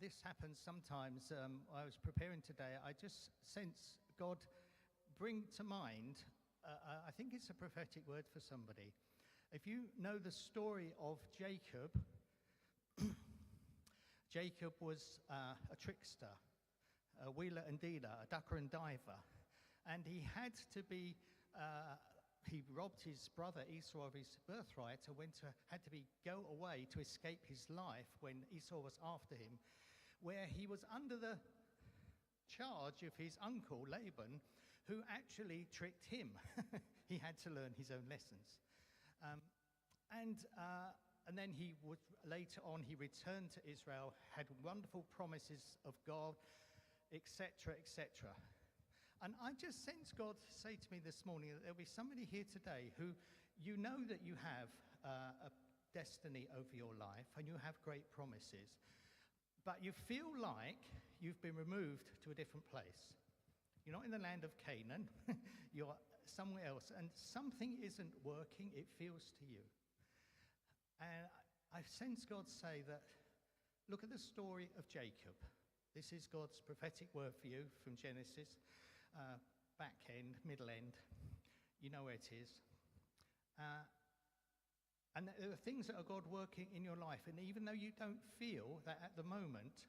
This happens sometimes. I was preparing today. I just sense God bring to mind, I think it's a prophetic word for somebody. If you know the story of Jacob, Jacob was a trickster, a wheeler and dealer, a ducker and diver. And he had to be, he robbed his brother Esau of his birthright and had to go away to escape his life when Esau was after him, where he was under the charge of his uncle Laban, who actually tricked him. He had to learn his own lessons. And then he would, later on, he returned to Israel, had wonderful promises of God, etc., etc. And I just sense God say to me this morning that there'll be somebody here today who you know that you have a destiny over your life and you have great promises, but you feel like you've been removed to a different place. You're not in the land of Canaan, you're somewhere else, and something isn't working, it feels to you. And I sense God say that, look at the story of Jacob. This is God's prophetic word for you from Genesis. Back end, middle end, you know where it is. And there are things that are God working in your life, and even though you don't feel that at the moment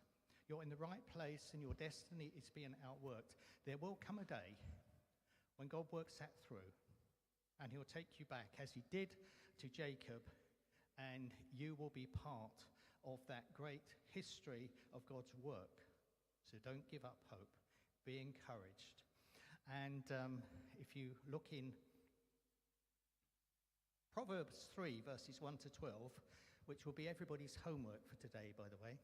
you're in the right place and your destiny is being outworked, there will come a day when God works that through, and he'll take you back as he did to Jacob, and you will be part of that great history of God's work. So don't give up hope. Be encouraged. And if you look in Proverbs 3, verses 1 to 12, which will be everybody's homework for today, by the way,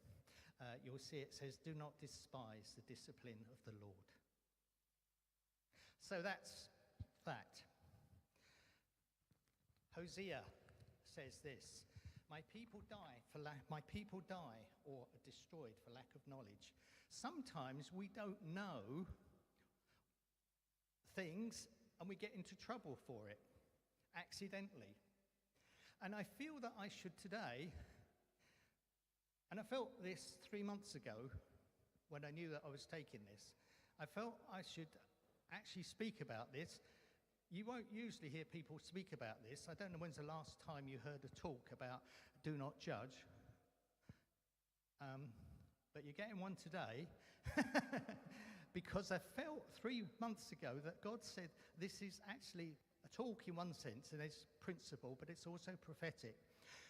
you'll see it says, "Do not despise the discipline of the Lord." So that's that. Hosea says this, my people die or are destroyed for lack of knowledge. Sometimes we don't know things and we get into trouble for it, accidentally. And I feel that I should today, and I felt this 3 months ago when I knew that I was taking this, I felt I should actually speak about this. You won't usually hear people speak about this. I don't know when's the last time you heard a talk about do not judge. But you're getting one today because I felt 3 months ago that God said this is actually a talk in one sense, and it's principle, but it's also prophetic.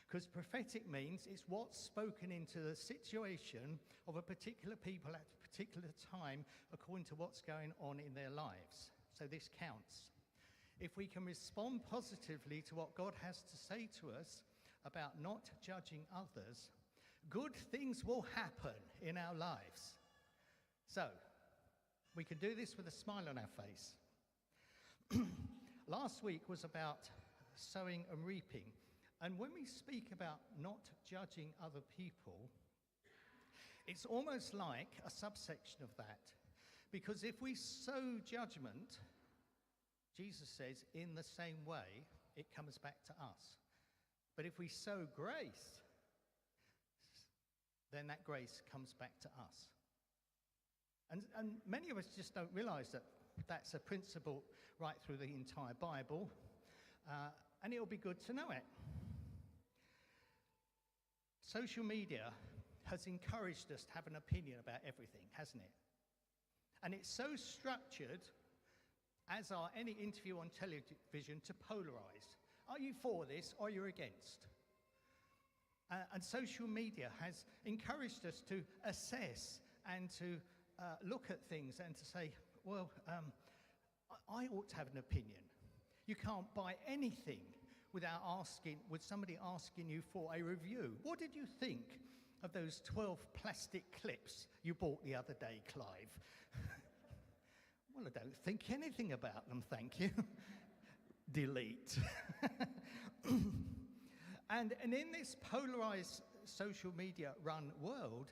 Because prophetic means it's what's spoken into the situation of a particular people at a particular time according to what's going on in their lives. So this counts. If we can respond positively to what God has to say to us about not judging others, good things will happen in our lives. So, we can do this with a smile on our face. Last week was about sowing and reaping. And when we speak about not judging other people, it's almost like a subsection of that. Because if we sow judgment, Jesus says, in the same way, it comes back to us. But if we sow grace, then that grace comes back to us. And many of us just don't realize that that's a principle right through the entire Bible. And it'll be good to know it. Social media has encouraged us to have an opinion about everything, hasn't it? And it's so structured, as are any interview on television, to polarize. Are you for this or are you against? And social media has encouraged us to assess and to look at things and to say, well, I ought to have an opinion. You can't buy anything without somebody asking you for a review. What did you think of those 12 plastic clips you bought the other day, Clive? Well, I don't think anything about them, thank you. Delete. And in this polarized social media run world,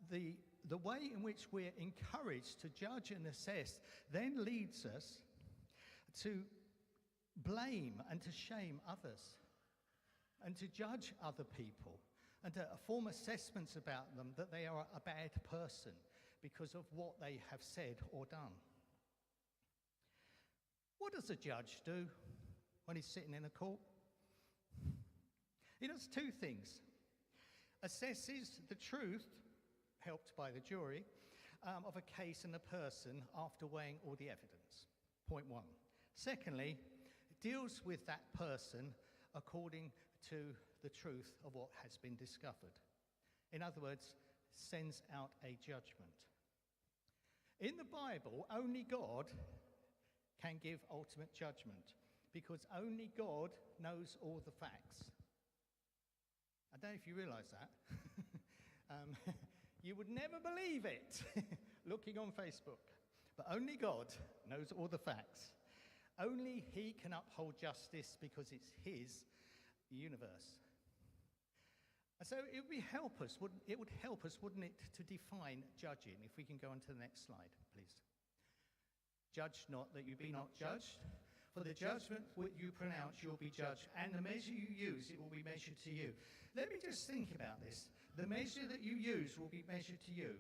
the way in which we're encouraged to judge and assess then leads us to blame and to shame others and to judge other people and form assessments about them that they are a bad person because of what they have said or done. What does a judge do when he's sitting in a court? He does two things. Assesses the truth, helped by the jury, of a case and a person after weighing all the evidence. Point one. Secondly, deals with that person according to the truth of what has been discovered. In other words, sends out a judgment. In the Bible, only God can give ultimate judgment because only God knows all the facts. I don't know if you realise that. You would never believe it looking on Facebook. But only God knows all the facts. Only he can uphold justice because it's his universe. And so it would help us, wouldn't it, to define judging? If we can go on to the next slide, please. Judge not that you be not judged. For the judgment which you pronounce, you'll be judged. And the measure you use, it will be measured to you. Let me just think about this. The measure that you use will be measured to you.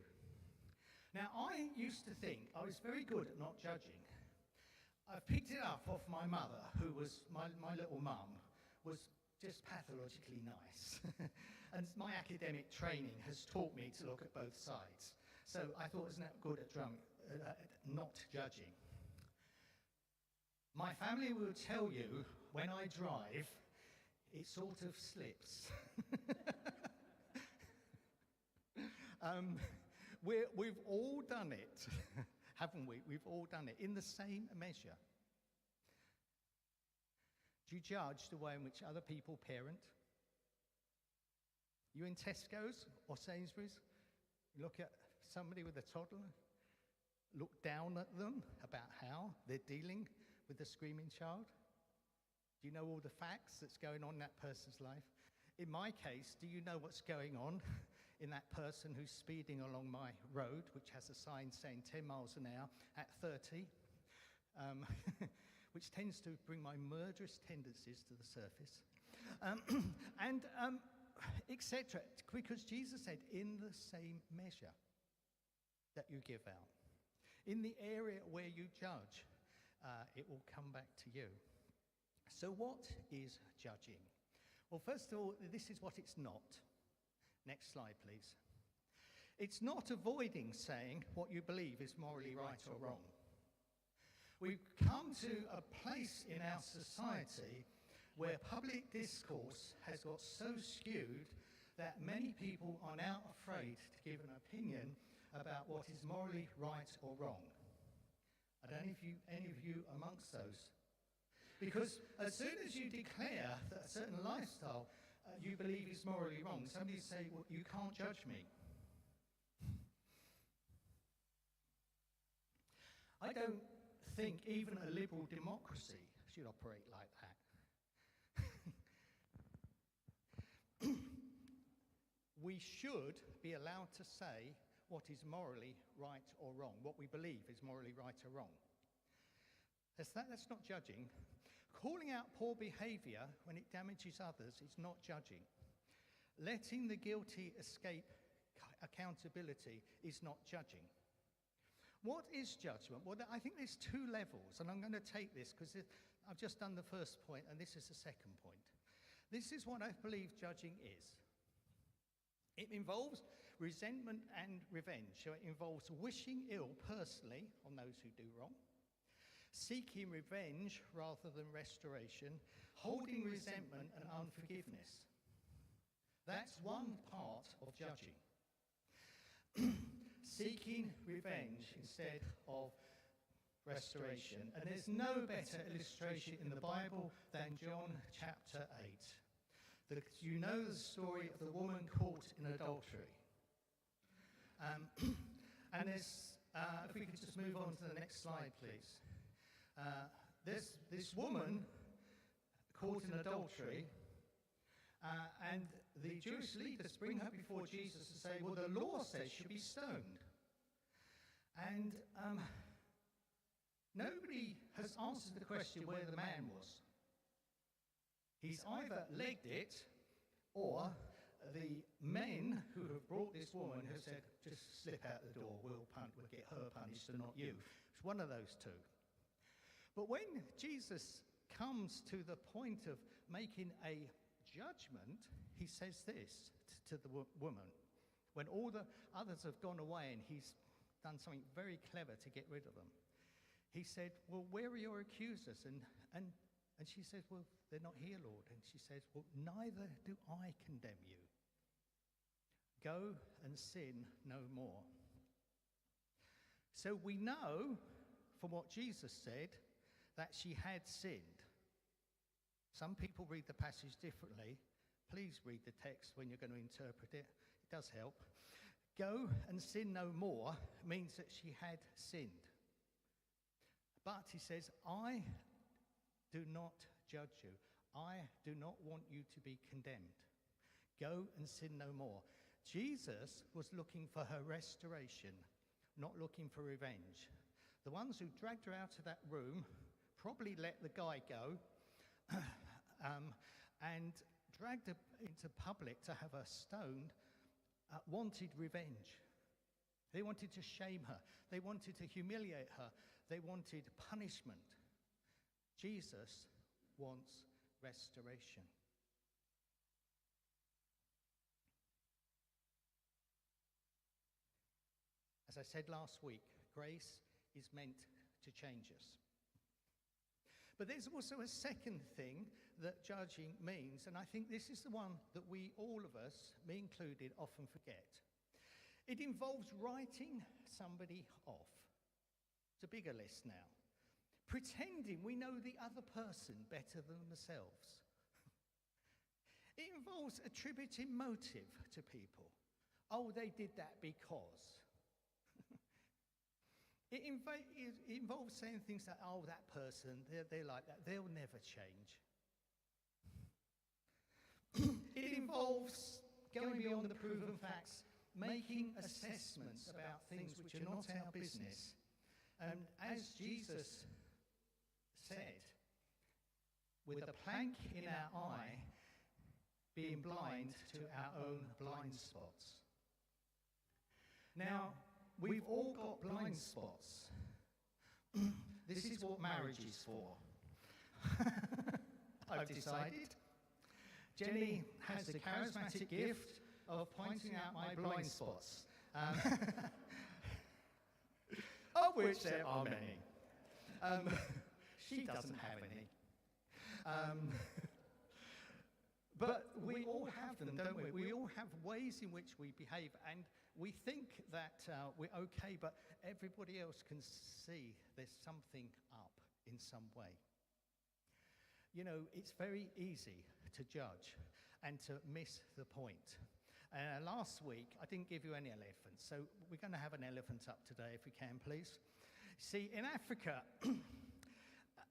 Now, I used to think I was very good at not judging. I picked it up off my mother, who was, my little mum, was just pathologically nice. And my academic training has taught me to look at both sides. So I thought I was not good at not judging. My family will tell you, when I drive, it sort of slips. We've all done it, haven't we? We've all done it in the same measure. Do you judge the way in which other people parent? You in Tesco's or Sainsbury's, you look at somebody with a toddler, look down at them about how they're dealing with the screaming child? Do you know all the facts that's going on in that person's life? In my case, do you know what's going on in that person who's speeding along my road, which has a sign saying 10 miles an hour at 30, which tends to bring my murderous tendencies to the surface, etc. Because Jesus said, in the same measure that you give out, in the area where you judge, it will come back to you. So what is judging? Well, first of all, this is what it's not. Next slide, please. It's not avoiding saying what you believe is morally right or wrong. We've come to a place in our society where public discourse has got so skewed that many people are now afraid to give an opinion about what is morally right or wrong. I don't know if any of you amongst those. Because as soon as you declare that a certain lifestyle you believe is morally wrong, somebody say, well, you can't judge me. I don't think even a liberal democracy should operate like that. We should be allowed to say what is morally right or wrong, what we believe is morally right or wrong. That's not judging. Calling out poor behaviour when it damages others is not judging. Letting the guilty escape accountability is not judging. What is judgment? Well, I think there's two levels, and I'm going to take this because I've just done the first point, and this is the second point. This is what I believe judging is. It involves resentment and revenge. So it involves wishing ill personally on those who do wrong, seeking revenge rather than restoration, holding resentment and unforgiveness. That's one part of judging. Seeking revenge instead of restoration. And there's no better illustration in the Bible than John chapter 8. You know the story of the woman caught in adultery. And there's, if we could just move on to the next slide, please. This woman caught in adultery, and the Jewish leaders bring her before Jesus and say, well, the law says she'll be stoned. And nobody has answered the question where the man was. He's either legged it or the men who have brought this woman have said, just slip out the door, we'll get her punished and not you. It's one of those two. But when Jesus comes to the point of making a judgment, he says this to the woman. When all the others have gone away and he's done something very clever to get rid of them, he said, well, where are your accusers? And she says, well, they're not here, Lord. And she says, well, neither do I condemn you. Go and sin no more. So we know from what Jesus said that she had sinned. Some people read the passage differently. Please read the text when you're going to interpret it. It does help. Go and sin no more means that she had sinned. But he says, I do not judge you. I do not want you to be condemned. Go and sin no more. Jesus was looking for her restoration, not looking for revenge. The ones who dragged her out of that room probably let the guy go and dragged her into public to have her stoned, wanted revenge. They wanted to shame her. They wanted to humiliate her. They wanted punishment. Jesus wants restoration. As I said last week, grace is meant to change us. But there's also a second thing that judging means, and I think this is the one that we, all of us, me included, often forget. It involves writing somebody off. It's a bigger list now. Pretending we know the other person better than themselves. It involves attributing motive to people. Oh, they did that because. It involves saying things like, oh, that person, they're like that. They'll never change. It involves going beyond the proven facts, making assessments about things which are not our business. And as Jesus said, with a plank in our eye, being blind to our own blind spots. Now, we've all got blind spots. This is what marriage is for. I've decided. Jenny has the charismatic gift of pointing out my blind spots, of which there are many. She doesn't have any. But we all have them, don't we? We all have ways in which we behave, and we think that we're okay, but everybody else can see there's something up in some way. You know, it's very easy to judge and to miss the point. Last week, I didn't give you any elephants, so we're going to have an elephant up today, if we can, please. See, in Africa,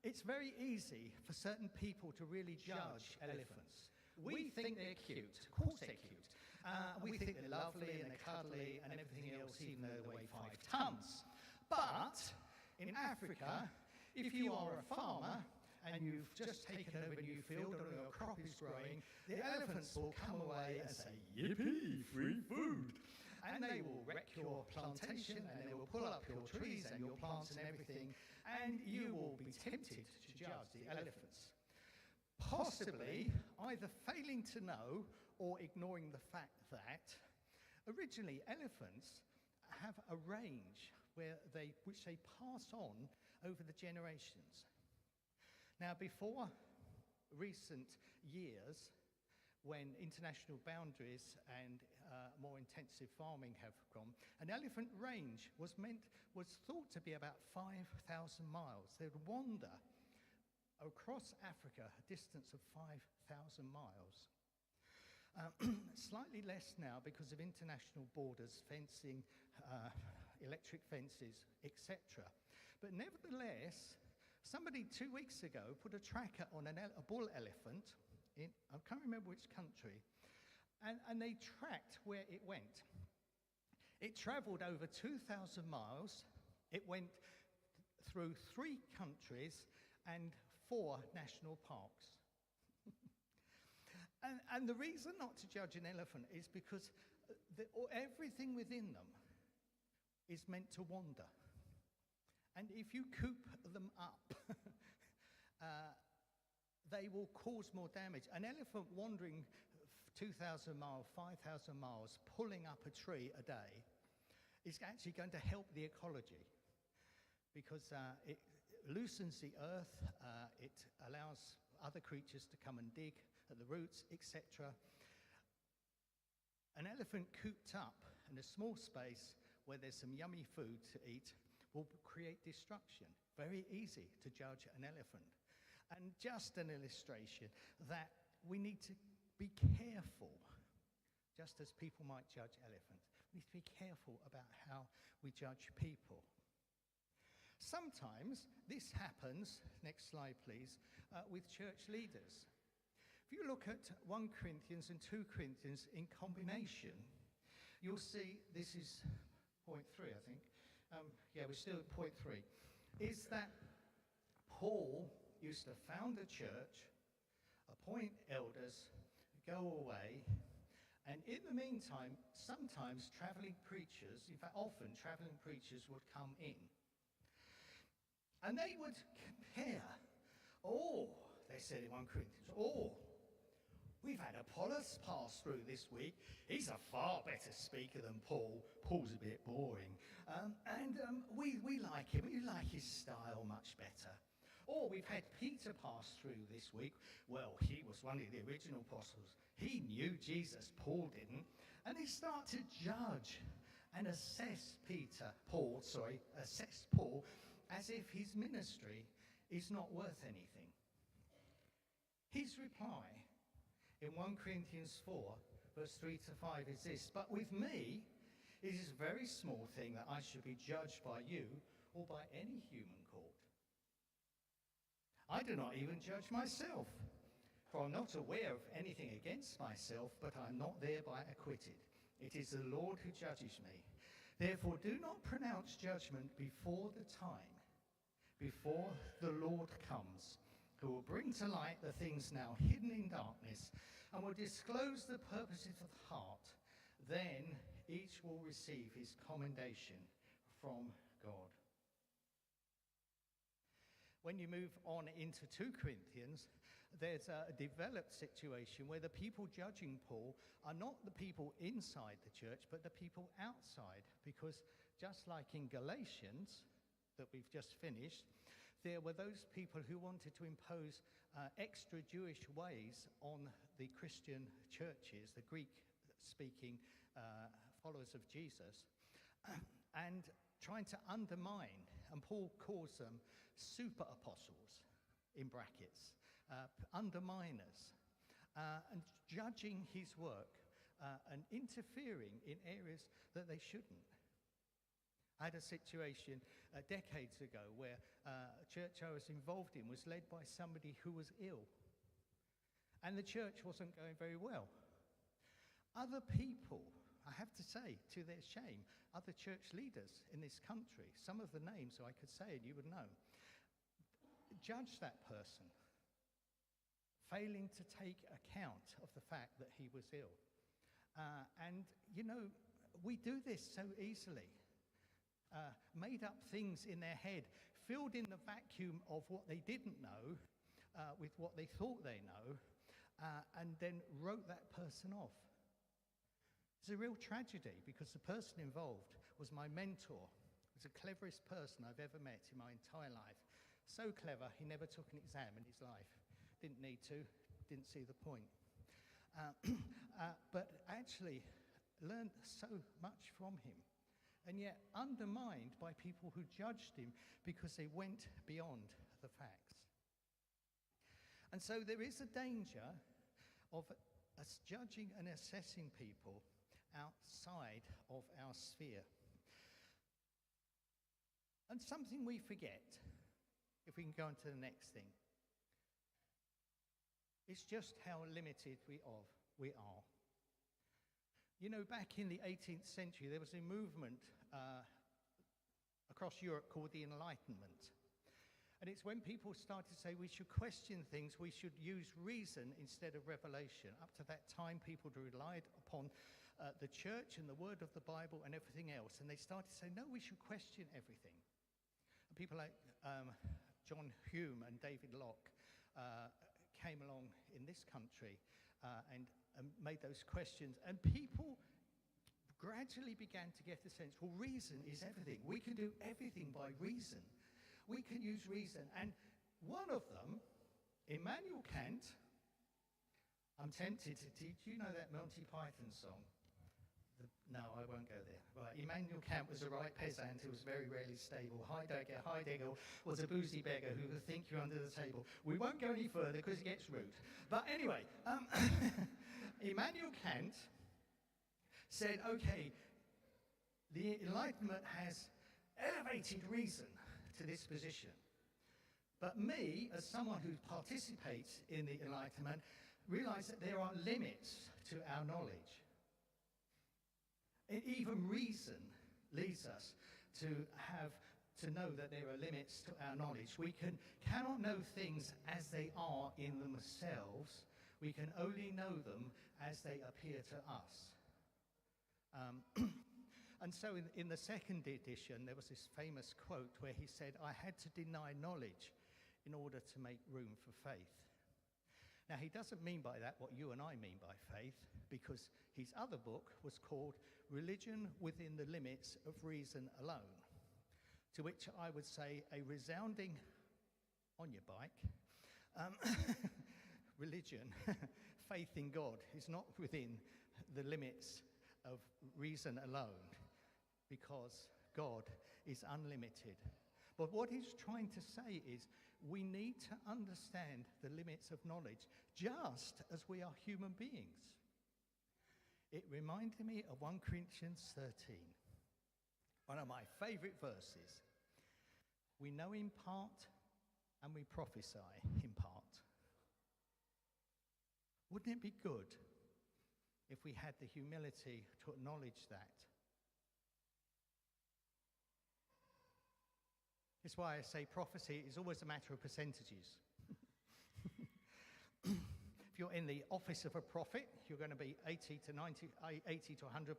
it's very easy for certain people to really judge elephants. We think they're cute. Of course they're cute. We think they're lovely and they're cuddly and everything else, even though they weigh 5 tons. But in Africa, if you are a farmer and you've just taken over a new field or your crop is growing, the elephants will come away and say, yippee, free food. And they will wreck your plantation and they will pull up your trees and your plants and everything, and you will be tempted to judge the elephants. Possibly either failing to know or ignoring the fact that originally elephants have a range which they pass on over the generations. Now, before recent years, when international boundaries and more intensive farming have gone, an elephant range was thought to be about 5,000 miles. They would wander across Africa, a distance of 5,000 miles. Slightly less now because of international borders, fencing, electric fences, etc. But nevertheless, somebody 2 weeks ago put a tracker on a bull elephant in, I can't remember which country, and they tracked where it went. It travelled over 2,000 miles. It went through 3 countries and 4 national parks. And the reason not to judge an elephant is because everything within them is meant to wander. And if you coop them up, they will cause more damage. An elephant wandering 2,000 miles, 5,000 miles, pulling up a tree a day is actually going to help the ecology because it loosens the earth, it allows other creatures to come and dig at the roots, etc. An elephant cooped up in a small space where there's some yummy food to eat will create destruction. Very easy to judge an elephant. And just an illustration that we need to be careful, just as people might judge elephants. We need to be careful about how we judge people. Sometimes this happens, next slide please, with church leaders. If you look at 1 Corinthians and 2 Corinthians in combination, you'll see, this is point 3, I think. We're still at point 3. Is that Paul used to found a church, appoint elders, go away, and in the meantime, sometimes traveling preachers, in fact often traveling preachers would come in. And they would compare, they said in 1 Corinthians, we've had Apollos pass through this week. He's a far better speaker than Paul. Paul's a bit boring. We like him. We like his style much better. Or we've had Peter pass through this week. Well, he was one of the original apostles. He knew Jesus. Paul didn't. And they start to judge and assess Paul as if his ministry is not worth anything. His reply in 1 Corinthians 4, verse 3 to 5 is this: but with me, it is a very small thing that I should be judged by you or by any human court. I do not even judge myself, for I'm not aware of anything against myself, but I'm not thereby acquitted. It is the Lord who judges me. Therefore, do not pronounce judgment before the time, before the Lord comes, who will bring to light the things now hidden in darkness, and will disclose the purposes of the heart. Then each will receive his commendation from God. When you move on into 2 Corinthians, there's a developed situation where the people judging Paul are not the people inside the church, but the people outside. Because just like in Galatians, that we've just finished, there were those people who wanted to impose extra Jewish ways on the Christian churches, the Greek-speaking followers of Jesus, and trying to undermine, and Paul calls them super apostles, in brackets, underminers, and judging his work and interfering in areas that they shouldn't. I had a situation decades ago where a church I was involved in was led by somebody who was ill. And the church wasn't going very well. Other people, I have to say, to their shame, other church leaders in this country, some of the names I could say and you would know, judged that person, failing to take account of the fact that he was ill. We do this so easily. Made up things in their head, filled in the vacuum of what they didn't know with what they thought they know, and then wrote that person off. It's a real tragedy because the person involved was my mentor. He was the cleverest person I've ever met in my entire life. So clever, he never took an exam in his life. Didn't need to, didn't see the point. But actually learned so much from him. And yet undermined by people who judged him because they went beyond the facts. And so there is a danger of us judging and assessing people outside of our sphere. And something we forget, if we can go on to the next thing, is just how limited we are. You know, back in the 18th century, there was a movement across Europe called the Enlightenment. And it's when people started to say we should question things, we should use reason instead of revelation. Up to that time, people relied upon the church and the word of the Bible and everything else. And they started to say, no, we should question everything. And people like John Hume and David Locke came along in this country and made those questions. And people gradually began to get a sense, well, reason is everything. We can do everything by reason. We can use reason. And one of them, Immanuel Kant, I'm tempted to teach. You know that Monty Python song? No, I won't go there. Right. Immanuel Kant was a right peasant who was very rarely stable. Heidegger was a boozy beggar who would think you're under the table. We won't go any further because it gets rude. But anyway, Immanuel Kant said, okay, the Enlightenment has elevated reason to this position. But me, as someone who participates in the Enlightenment, realize that there are limits to our knowledge. And even reason leads us to know that there are limits to our knowledge. We cannot know things as they are in themselves. We can only know them as they appear to us. And so in the second edition, there was this famous quote where he said, I had to deny knowledge in order to make room for faith. Now, he doesn't mean by that what you and I mean by faith, because his other book was called Religion Within the Limits of Reason Alone, to which I would say a resounding, on your bike, religion, faith in God, is not within the limits of reason alone, because God is unlimited. But what he's trying to say is we need to understand the limits of knowledge just as we are human beings. It reminded me of 1 Corinthians 13, one of my favorite verses. We know in part and we prophesy in part. Wouldn't it be good if we had the humility to acknowledge that? That's why I say prophecy is always a matter of percentages. If you're in the office of a prophet, you're going to be 80 to 100%.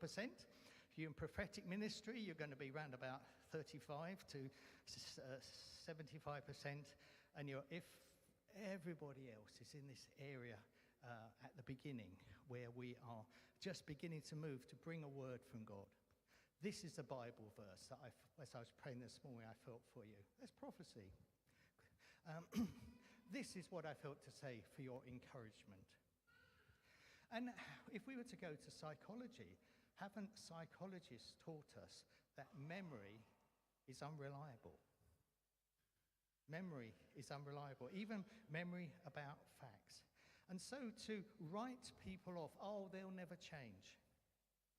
If you're in prophetic ministry, you're going to be around about 35 to 75%. And if everybody else is in this area at the beginning, where we are just beginning to move to bring a word from God. This is the Bible verse that as I was praying this morning, I felt for you. That's prophecy. This is what I felt to say for your encouragement. And if we were to go to psychology, haven't psychologists taught us that memory is unreliable? Memory is unreliable, even memory about facts. And so to write people off, oh, they'll never change,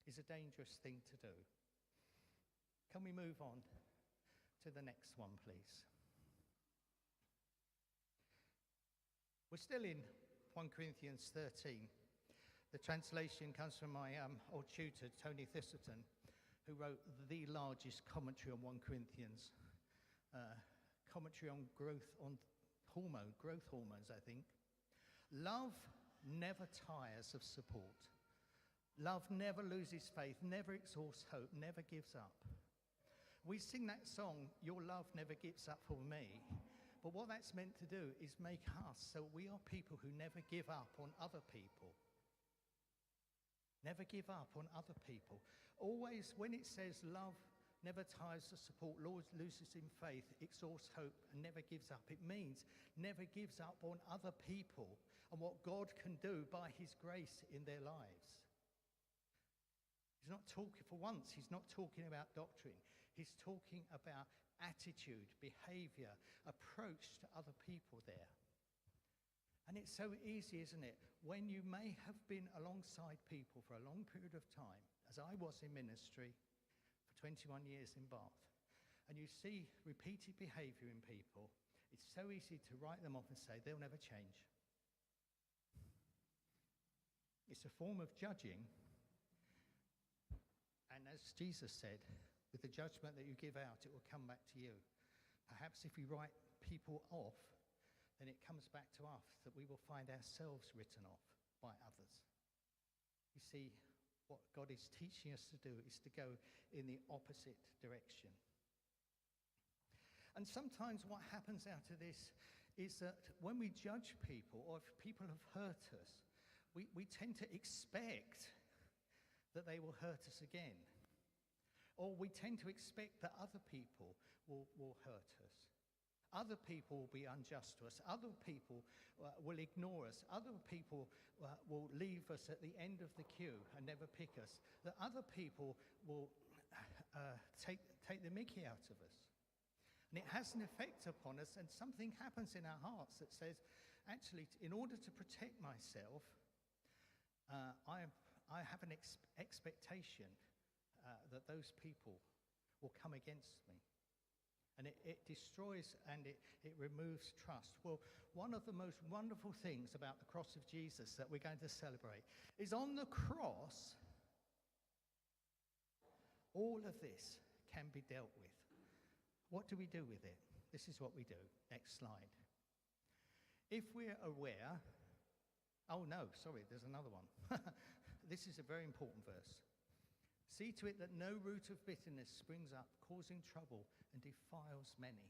is a dangerous thing to do. Can we move on to the next one, please? We're still in 1 Corinthians 13. The translation comes from my old tutor, Tony Thistleton, who wrote the largest commentary on 1 Corinthians, commentary on growth hormones, I think. Love never tires of support. Love never loses faith, never exhausts hope, never gives up. We sing that song, Your Love Never Gives Up for Me. But what that's meant to do is make us so we are people who never give up on other people. Never give up on other people. Always, when it says love never tires of support, loses in faith, exhausts hope, and never gives up, it means never gives up on other people and what God can do by his grace in their lives. He's not talking, for once, he's not talking about doctrine. He's talking about attitude, behavior, approach to other people there. And it's so easy, isn't it? When you may have been alongside people for a long period of time, as I was in ministry for 21 years in Bath, and you see repeated behavior in people, it's so easy to write them off and say, they'll never change. It's a form of judging. And as Jesus said, with the judgment that you give out, it will come back to you. Perhaps if we write people off, then it comes back to us that we will find ourselves written off by others. You see, what God is teaching us to do is to go in the opposite direction. And sometimes what happens out of this is that when we judge people, or if people have hurt us, we tend to expect that they will hurt us again. Or we tend to expect that other people will hurt us. Other people will be unjust to us. Other people will ignore us. Other people will leave us at the end of the queue and never pick us. That other people will take the mickey out of us. And it has an effect upon us, and something happens in our hearts that says, actually, in order to protect myself, I have an expectation that those people will come against me. And it destroys and it removes trust. Well, one of the most wonderful things about the cross of Jesus that we're going to celebrate is on the cross, all of this can be dealt with. What do we do with it? This is what we do. Next slide. If we're aware... Oh, no, sorry, there's another one. This is a very important verse. See to it that no root of bitterness springs up, causing trouble and defiles many.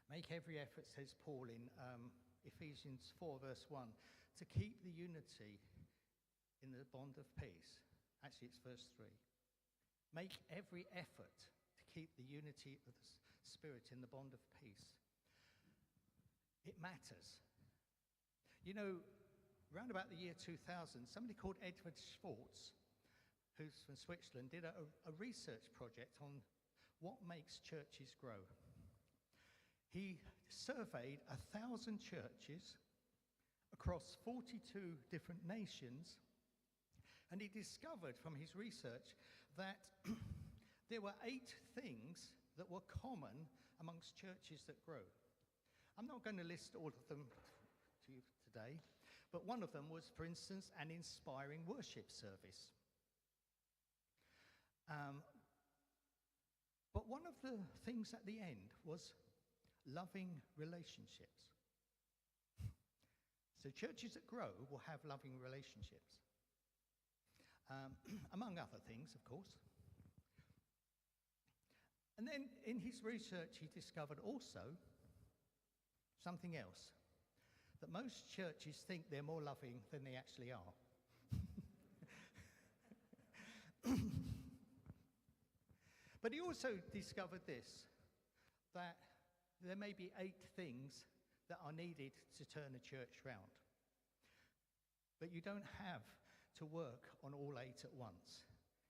Make every effort, says Paul in Ephesians 4, verse 1, to keep the unity in the bond of peace. Actually, it's verse 3. Make every effort to keep the unity of the Spirit in the bond of peace. It matters. You know, around about the year 2000, somebody called Edward Schwartz, who's from Switzerland, did a research project on what makes churches grow. He surveyed 1,000 churches across 42 different nations, and he discovered from his research that there were 8 things that were common amongst churches that grow. I'm not going to list all of them to you today, but one of them was, for instance, an inspiring worship service. But one of the things at the end was loving relationships. So churches that grow will have loving relationships. Among other things, of course. And then in his research, he discovered also something else, that most churches think they're more loving than they actually are. But he also discovered this, that there may be 8 things that are needed to turn a church round. But you don't have to work on all 8 at once.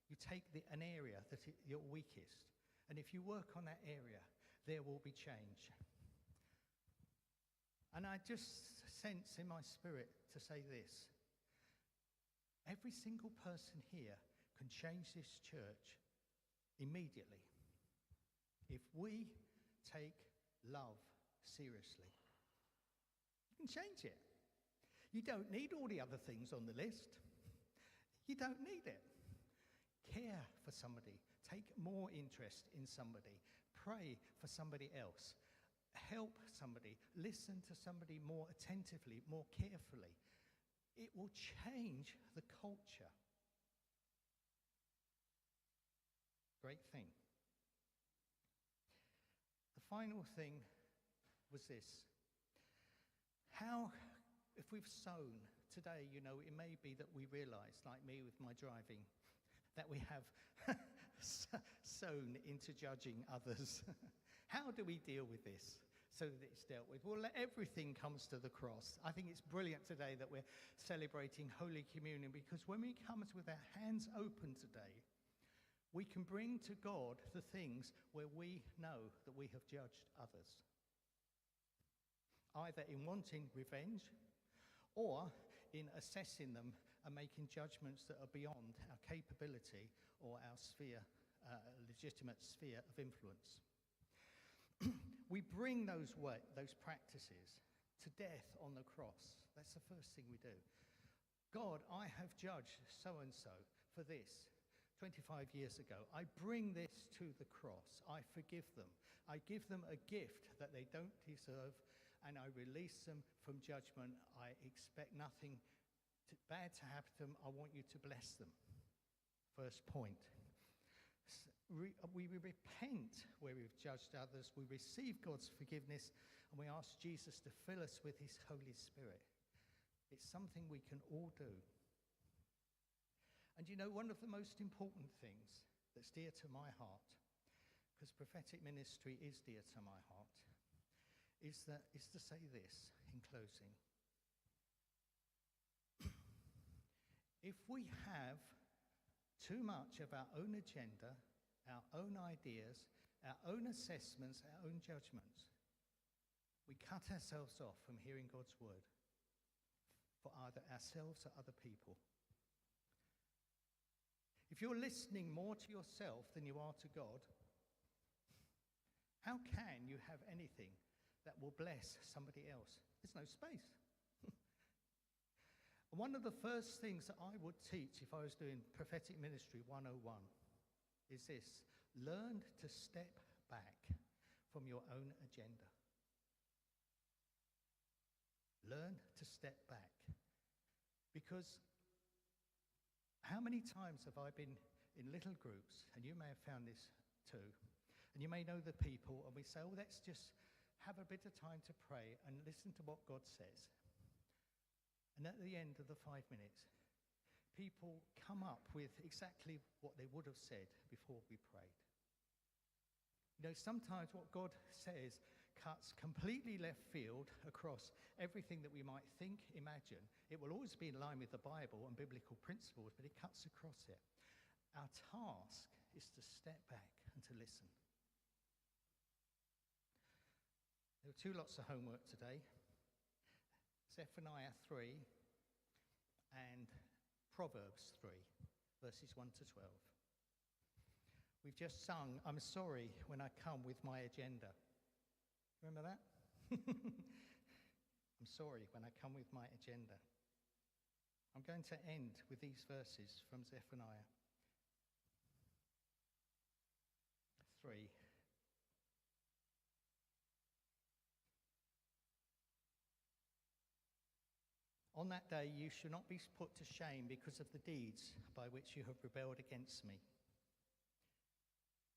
You take an area that you're weakest, and if you work on that area, there will be change. And I just sense in my spirit to say this. Every single person here can change this church immediately if we take love seriously. You can change it. You don't need all the other things on the list. You don't need it. Care for somebody. Take more interest in somebody. Pray for somebody else. Help somebody. Listen to somebody more attentively, more carefully. It will change the culture. Great thing. The final thing was this. How, if we've sown today, you know, it may be that we realise, like me with my driving, that we have sown into judging others. How do we deal with this so that it's dealt with? Well, everything comes to the cross. I think it's brilliant today that we're celebrating Holy Communion, because when we come with our hands open today, we can bring to God the things where we know that we have judged others. Either in wanting revenge or in assessing them and making judgments that are beyond our capability or our sphere, legitimate sphere of influence. We bring those practices to death on the cross. That's the first thing we do. God, I have judged so-and-so for this. 25 years ago. I bring this to the cross. I forgive them. I give them a gift that they don't deserve, and I release them from judgment. I expect nothing bad to happen to them. I want you to bless them. First point. We repent where we've judged others. We receive God's forgiveness, and we ask Jesus to fill us with his Holy Spirit. It's something we can all do. And you know, one of the most important things that's dear to my heart, because prophetic ministry is dear to my heart, is to say this in closing. If we have too much of our own agenda, our own ideas, our own assessments, our own judgments, we cut ourselves off from hearing God's word for either ourselves or other people. If you're listening more to yourself than you are to God, how can you have anything that will bless somebody else? There's no space. One of the first things that I would teach if I was doing prophetic ministry 101 is this: learn to step back from your own agenda. Learn to step back. Because how many times have I been in little groups, and you may have found this too, and you may know the people, and we say, oh, let's just have a bit of time to pray and listen to what God says. And at the end of the 5 minutes, people come up with exactly what they would have said before we prayed. You know, sometimes what God says cuts completely left field across everything that we might think, imagine. It will always be in line with the Bible and biblical principles, but it cuts across it. Our task is to step back and to listen. There were two lots of homework today. Zephaniah 3 and Proverbs 3, verses 1 to 12. We've just sung, I'm sorry when I come with my agenda. Remember that? I'm sorry when I come with my agenda. I'm going to end with these verses from Zephaniah 3. On that day you shall not be put to shame because of the deeds by which you have rebelled against me.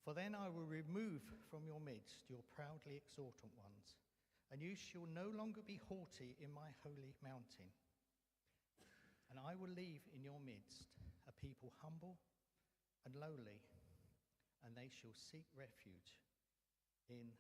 For then I will remove from your midst your proudly exultant ones, and you shall no longer be haughty in my holy mountain. And I will leave in your midst a people humble and lowly, and they shall seek refuge in